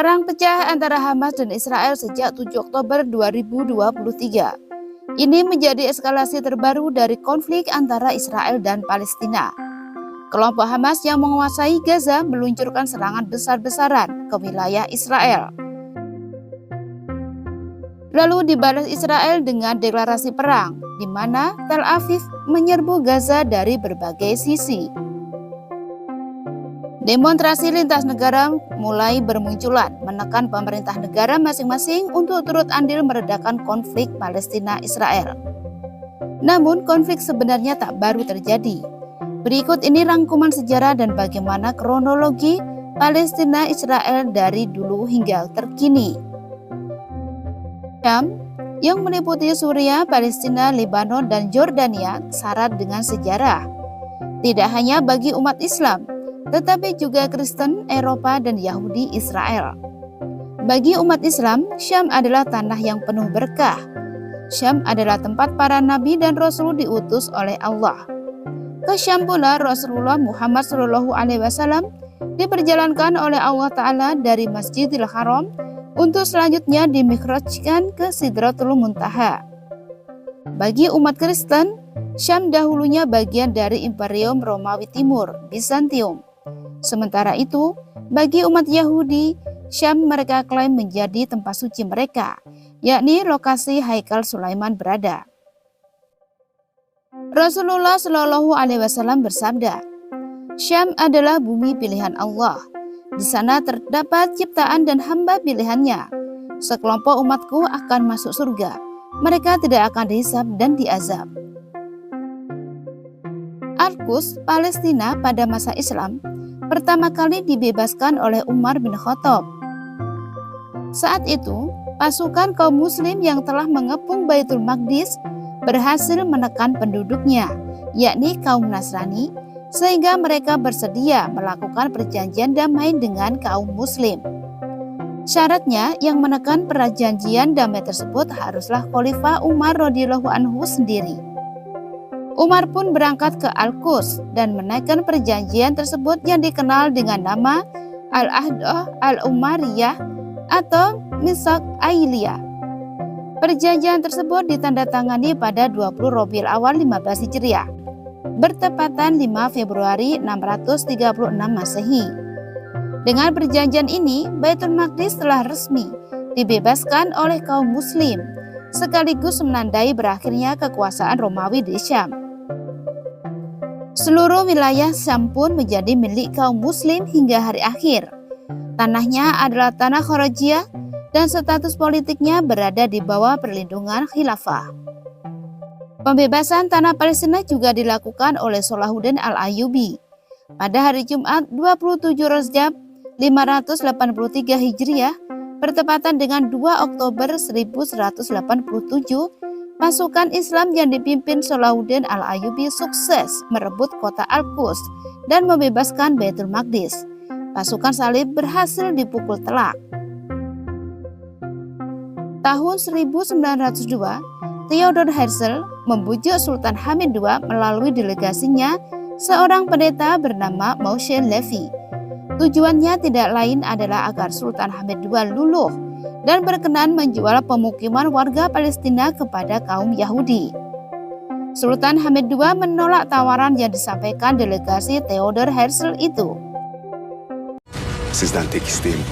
Perang pecah antara Hamas dan Israel sejak 7 Oktober 2023. Ini menjadi eskalasi terbaru dari konflik antara Israel dan Palestina. Kelompok Hamas yang menguasai Gaza meluncurkan serangan besar-besaran ke wilayah Israel. Lalu dibalas Israel dengan deklarasi perang, di mana Tel Aviv menyerbu Gaza dari berbagai sisi. Demonstrasi lintas negara mulai bermunculan, menekan pemerintah negara masing-masing untuk turut andil meredakan konflik Palestina-Israel. Namun, konflik sebenarnya tak baru terjadi. Berikut ini rangkuman sejarah dan bagaimana kronologi Palestina-Israel dari dulu hingga terkini. Syam, yang meliputi Suriah, Palestina, Lebanon, dan Yordania, syarat dengan sejarah. Tidak hanya bagi umat Islam, tetapi juga Kristen, Eropa, dan Yahudi Israel. Bagi umat Islam, Syam adalah tanah yang penuh berkah. Syam adalah tempat para nabi dan rasul diutus oleh Allah. Ke Syam pula Rasulullah Muhammad SAW diperjalankan oleh Allah Ta'ala dari Masjidil Haram untuk selanjutnya dimikrajkan ke Sidratul Muntaha. Bagi umat Kristen, Syam dahulunya bagian dari Imperium Romawi Timur, Bizantium. Sementara itu, bagi umat Yahudi, Syam mereka klaim menjadi tempat suci mereka, yakni lokasi Haikal Sulaiman berada. Rasulullah Shallallahu Alaihi Wasallam bersabda, Syam adalah bumi pilihan Allah. Di sana terdapat ciptaan dan hamba pilihannya. Sekelompok umatku akan masuk surga. Mereka tidak akan dihisab dan diazab. Al-Quds, Palestina pada masa Islam pertama kali dibebaskan oleh Umar bin Khattab. Saat itu, pasukan kaum muslim yang telah mengepung Baitul Maqdis berhasil menekan penduduknya, yakni kaum Nasrani, sehingga mereka bersedia melakukan perjanjian damai dengan kaum muslim. Syaratnya, yang menekan perjanjian damai tersebut haruslah Khalifah Umar radhiyallahu anhu sendiri. Umar pun berangkat ke Al-Quds dan menaikkan perjanjian tersebut yang dikenal dengan nama Al-Ahdah Al-Umariyah atau Mitsaq Ailiyah. Perjanjian tersebut ditandatangani pada 20 Rabiul Awal 15 Hijriah, bertepatan 5 Februari 636 Masehi. Dengan perjanjian ini, Baitul Maqdis telah resmi dibebaskan oleh kaum muslim, sekaligus menandai berakhirnya kekuasaan Romawi di Syam. Seluruh wilayah Syam pun menjadi milik kaum muslim hingga hari akhir. Tanahnya adalah tanah Kharajiyah dan status politiknya berada di bawah perlindungan khilafah. Pembebasan tanah Palestina juga dilakukan oleh Salahuddin Al-Ayyubi pada hari Jumat 27 Rajab 583 Hijriah, bertepatan dengan 2 Oktober 1187, pasukan Islam yang dipimpin Salahuddin Al-Ayyubi sukses merebut kota Al-Quds dan membebaskan Baitul Maqdis. Pasukan salib berhasil dipukul telak. Tahun 1902, Theodor Herzl membujuk Sultan Hamid II melalui delegasinya seorang pendeta bernama Moshe Levi. Tujuannya tidak lain adalah agar Sultan Hamid II luluh dan berkenan menjual pemukiman warga Palestina kepada kaum Yahudi. Sultan Hamid II menolak tawaran yang disampaikan delegasi Theodor Herzl itu. Sizden tek isteğim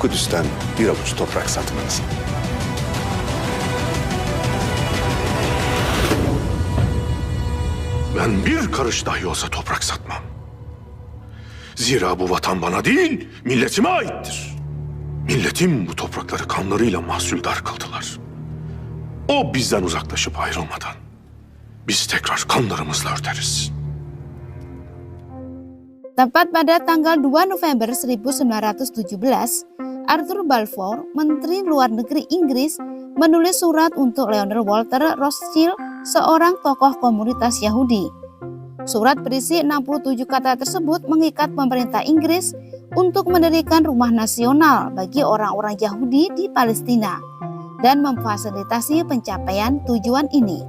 Kudüs'ten bir avuç toprak satmanız. Ben bir karış dahi olsa toprak satmam. Zira bu vatan bana değil, milletime aittir. Milletim bu toprakları kanlarıyla mahsuldar kıldılar. O bizden uzaklaşıp ayrılmadan biz tekrar kanlarımızla örteriz. Tepat pada tanggal 2 November 1917, Arthur Balfour, Menteri Luar Negeri Inggris, menulis surat untuk Leonard Walter Rothschild, seorang tokoh komunitas Yahudi. Surat berisi 67 kata tersebut mengikat pemerintah Inggris untuk mendirikan rumah nasional bagi orang-orang Yahudi di Palestina dan memfasilitasi pencapaian tujuan ini.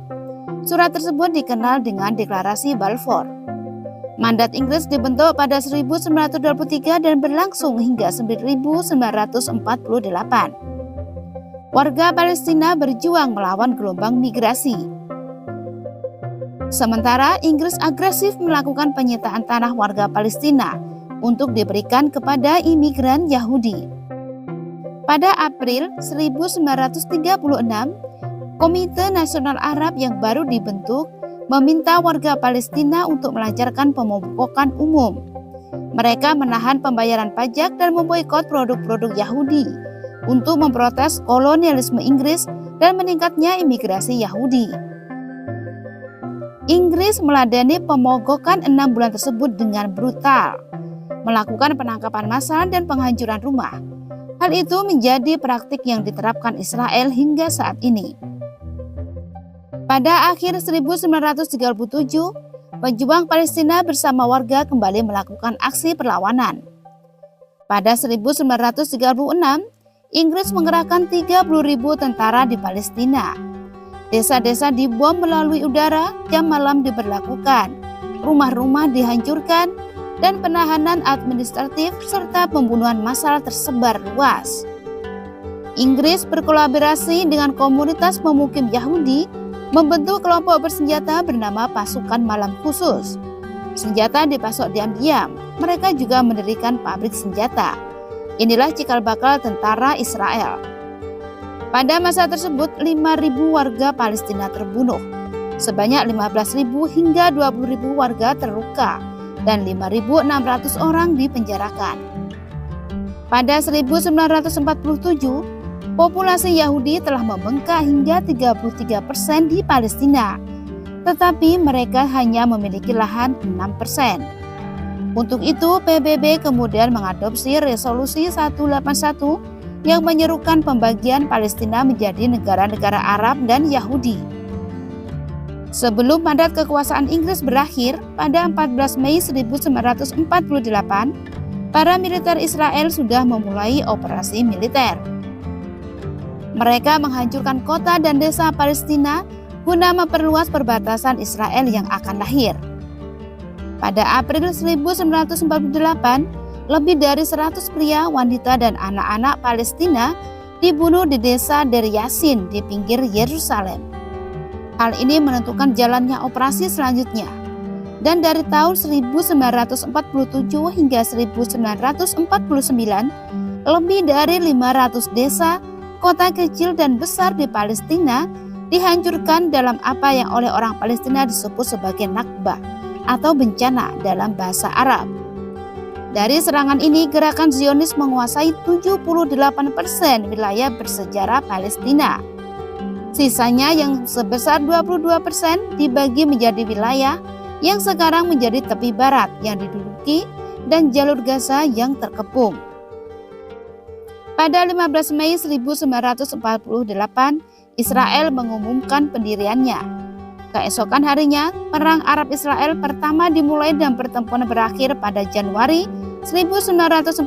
Surat tersebut dikenal dengan Deklarasi Balfour. Mandat Inggris dibentuk pada 1923 dan berlangsung hingga 1948. Warga Palestina berjuang melawan gelombang migrasi. Sementara Inggris agresif melakukan penyitaan tanah warga Palestina untuk diberikan kepada imigran Yahudi. Pada April 1936, Komite Nasional Arab yang baru dibentuk meminta warga Palestina untuk melancarkan pemogokan umum. Mereka menahan pembayaran pajak dan memboikot produk-produk Yahudi untuk memprotes kolonialisme Inggris dan meningkatnya imigrasi Yahudi. Inggris meladeni pemogokan 6 bulan tersebut dengan brutal, melakukan penangkapan massal dan penghancuran rumah. Hal itu menjadi praktik yang diterapkan Israel hingga saat ini. Pada akhir 1937, pejuang Palestina bersama warga kembali melakukan aksi perlawanan. Pada 1936, Inggris mengerahkan 30.000 tentara di Palestina. Desa-desa dibom melalui udara, jam malam diberlakukan, rumah-rumah dihancurkan, dan penahanan administratif serta pembunuhan massal tersebar luas. Inggris berkolaborasi dengan komunitas pemukim Yahudi membentuk kelompok bersenjata bernama Pasukan Malam Khusus. Senjata dipasok diam-diam, mereka juga mendirikan pabrik senjata. Inilah cikal bakal tentara Israel. Pada masa tersebut, 5.000 warga Palestina terbunuh, sebanyak 15.000 hingga 20.000 warga terluka, dan 5.600 orang dipenjarakan. Pada 1947, populasi Yahudi telah membengkak hingga 33% di Palestina, tetapi mereka hanya memiliki lahan 6%. Untuk itu, PBB kemudian mengadopsi Resolusi 181 yang menyerukan pembagian Palestina menjadi negara-negara Arab dan Yahudi. Sebelum mandat kekuasaan Inggris berakhir pada 14 Mei 1948, para militer Israel sudah memulai operasi militer. Mereka menghancurkan kota dan desa Palestina guna memperluas perbatasan Israel yang akan lahir. Pada April 1948, lebih dari 100 pria, wanita, dan anak-anak Palestina dibunuh di desa Der Yassin di pinggir Yerusalem. Hal ini menentukan jalannya operasi selanjutnya. Dan dari tahun 1947 hingga 1949, lebih dari 500 desa, kota kecil dan besar di Palestina dihancurkan dalam apa yang oleh orang Palestina disebut sebagai Nakba atau bencana dalam bahasa Arab. Dari serangan ini, gerakan Zionis menguasai 78% wilayah bersejarah Palestina. Sisanya yang sebesar 22% dibagi menjadi wilayah yang sekarang menjadi tepi barat yang diduduki dan jalur Gaza yang terkepung. Pada 15 Mei 1948, Israel mengumumkan pendiriannya. Keesokan harinya, Perang Arab-Israel pertama dimulai dan pertempuran berakhir pada Januari 1949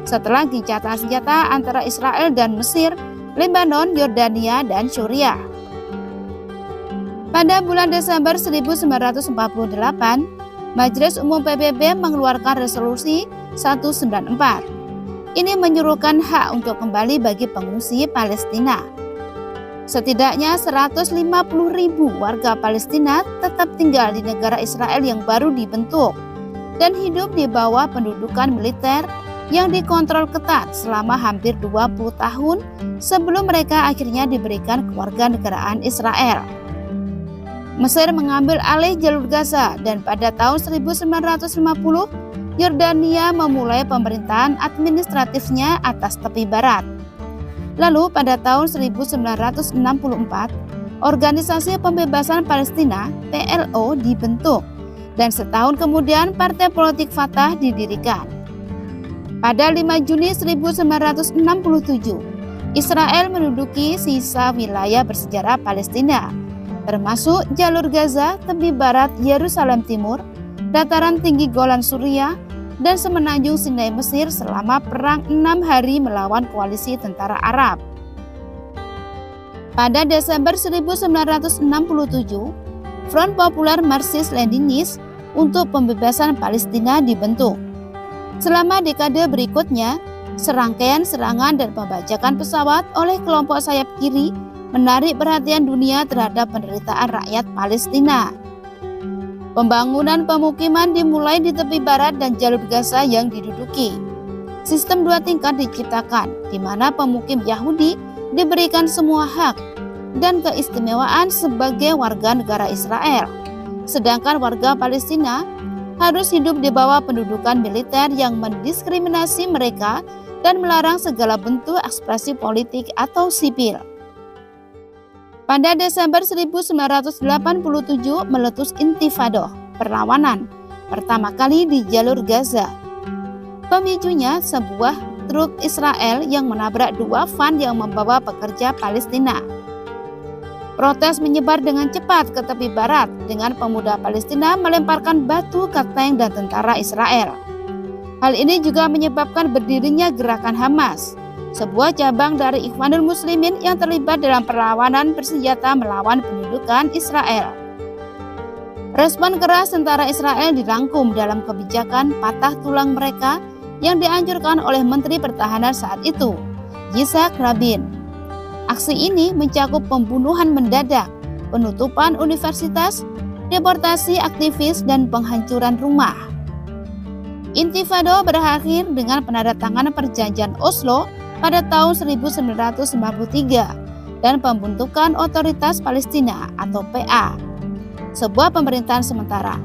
setelah gencatan senjata antara Israel dan Mesir, Lebanon, Yordania, dan Suriah. Pada bulan Desember 1948, Majelis Umum PBB mengeluarkan Resolusi 194. Ini menyuruhkan hak untuk kembali bagi pengungsi Palestina. Setidaknya 150.000 warga Palestina tetap tinggal di negara Israel yang baru dibentuk dan hidup di bawah pendudukan militer yang dikontrol ketat selama hampir 20 tahun sebelum mereka akhirnya diberikan kewarganegaraan Israel. Mesir mengambil alih jalur Gaza dan pada tahun 1950 Yordania memulai pemerintahan administratifnya atas tepi barat. Lalu pada tahun 1964, Organisasi Pembebasan Palestina (PLO) dibentuk dan setahun kemudian Partai Politik Fatah didirikan. Pada 5 Juni 1967, Israel menduduki sisa wilayah bersejarah Palestina, termasuk jalur Gaza, tepi barat Yerusalem Timur, dataran tinggi Golan Suriah, dan semenanjung Sinai Mesir selama perang 6 hari melawan koalisi tentara Arab. Pada Desember 1967, Front Populer Marxist-Leninis untuk pembebasan Palestina dibentuk. Selama dekade berikutnya, serangkaian serangan dan pembajakan pesawat oleh kelompok sayap kiri menarik perhatian dunia terhadap penderitaan rakyat Palestina. Pembangunan pemukiman dimulai di tepi barat dan jalur Gaza yang diduduki. Sistem dua tingkat diciptakan, di mana pemukim Yahudi diberikan semua hak dan keistimewaan sebagai warga negara Israel, sedangkan warga Palestina harus hidup di bawah pendudukan militer yang mendiskriminasi mereka dan melarang segala bentuk ekspresi politik atau sipil. Pada Desember 1987 meletus Intifada, perlawanan pertama kali di jalur Gaza. Pemicunya sebuah truk Israel yang menabrak dua van yang membawa pekerja Palestina. Protes menyebar dengan cepat ke tepi barat dengan pemuda Palestina melemparkan batu ke tank dan tentara Israel. Hal ini juga menyebabkan berdirinya gerakan Hamas, sebuah cabang dari Ikhwanul Muslimin yang terlibat dalam perlawanan bersenjata melawan pendudukan Israel. Respon keras tentara Israel dirangkum dalam kebijakan patah tulang mereka yang dianjurkan oleh Menteri Pertahanan saat itu, Yitzhak Rabin. Aksi ini mencakup pembunuhan mendadak, penutupan universitas, deportasi aktivis, dan penghancuran rumah. Intifada berakhir dengan penandatanganan Perjanjian Oslo pada tahun 1993 dan pembentukan Otoritas Palestina atau PA, sebuah pemerintahan sementara.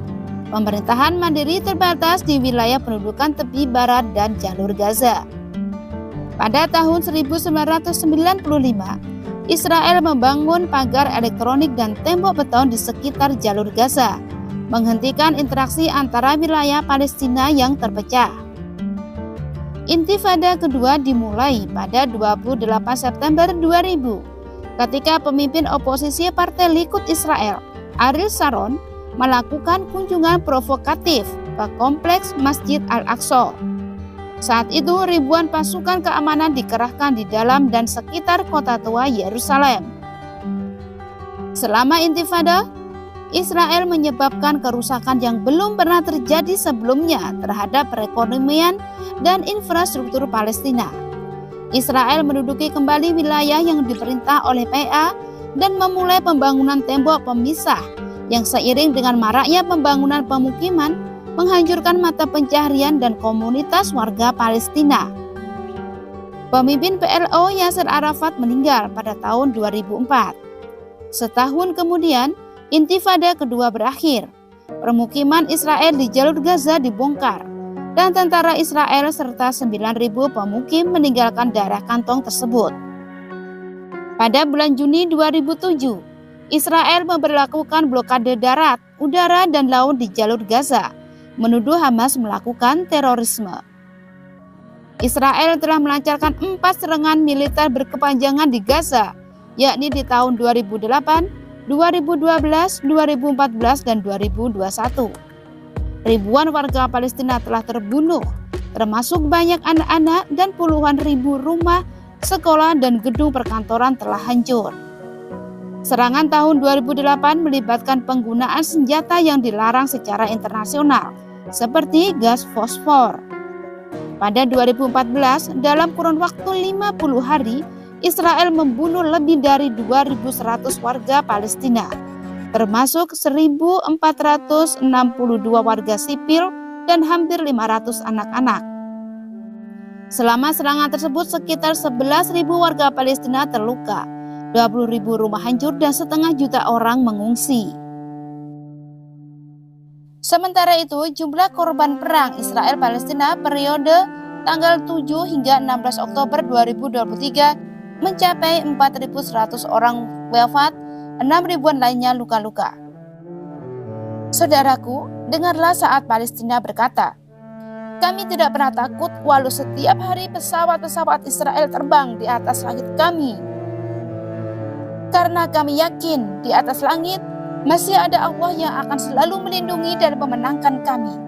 Pemerintahan mandiri terbatas di wilayah pendudukan tepi barat dan jalur Gaza. Pada tahun 1995, Israel membangun pagar elektronik dan tembok beton di sekitar jalur Gaza, menghentikan interaksi antara wilayah Palestina yang terpecah. Intifada kedua dimulai pada 28 September 2000 ketika pemimpin oposisi Partai Likud Israel, Ariel Sharon, melakukan kunjungan provokatif ke kompleks Masjid Al-Aqsa. Saat itu ribuan pasukan keamanan dikerahkan di dalam dan sekitar kota tua Yerusalem. Selama Intifada, Israel menyebabkan kerusakan yang belum pernah terjadi sebelumnya terhadap perekonomian dan infrastruktur Palestina. Israel menduduki kembali wilayah yang diperintah oleh PA dan memulai pembangunan tembok pemisah yang seiring dengan maraknya pembangunan pemukiman menghancurkan mata pencaharian dan komunitas warga Palestina. Pemimpin PLO Yasser Arafat meninggal pada tahun 2004. Setahun kemudian, Intifada kedua berakhir. Permukiman Israel di jalur Gaza dibongkar dan tentara Israel serta 9.000 pemukim meninggalkan daerah kantong tersebut. Pada bulan Juni 2007, Israel memberlakukan blokade darat, udara, dan laut di jalur Gaza, menuduh Hamas melakukan terorisme. Israel telah melancarkan 4 serangan militer berkepanjangan di Gaza, yakni di tahun 2008, 2012, 2014, dan 2021. Ribuan warga Palestina telah terbunuh, termasuk banyak anak-anak, dan puluhan ribu rumah, sekolah, dan gedung perkantoran telah hancur. Serangan tahun 2008 melibatkan penggunaan senjata yang dilarang secara internasional, seperti gas fosfor. Pada 2014, dalam kurun waktu 50 hari, Israel membunuh lebih dari 2.100 warga Palestina, termasuk 1.462 warga sipil dan hampir 500 anak-anak. Selama serangan tersebut, sekitar 11.000 warga Palestina terluka, 20.000 rumah hancur, dan setengah juta orang mengungsi. Sementara itu, jumlah korban perang Israel-Palestina periode tanggal 7 hingga 16 Oktober 2023 mencapai 4.100 orang wafat, 6.000-an lainnya luka-luka. Saudaraku, dengarlah saat Palestina berkata, "Kami tidak pernah takut walau setiap hari pesawat-pesawat Israel terbang di atas langit kami. Karena kami yakin di atas langit masih ada Allah yang akan selalu melindungi dan memenangkan kami."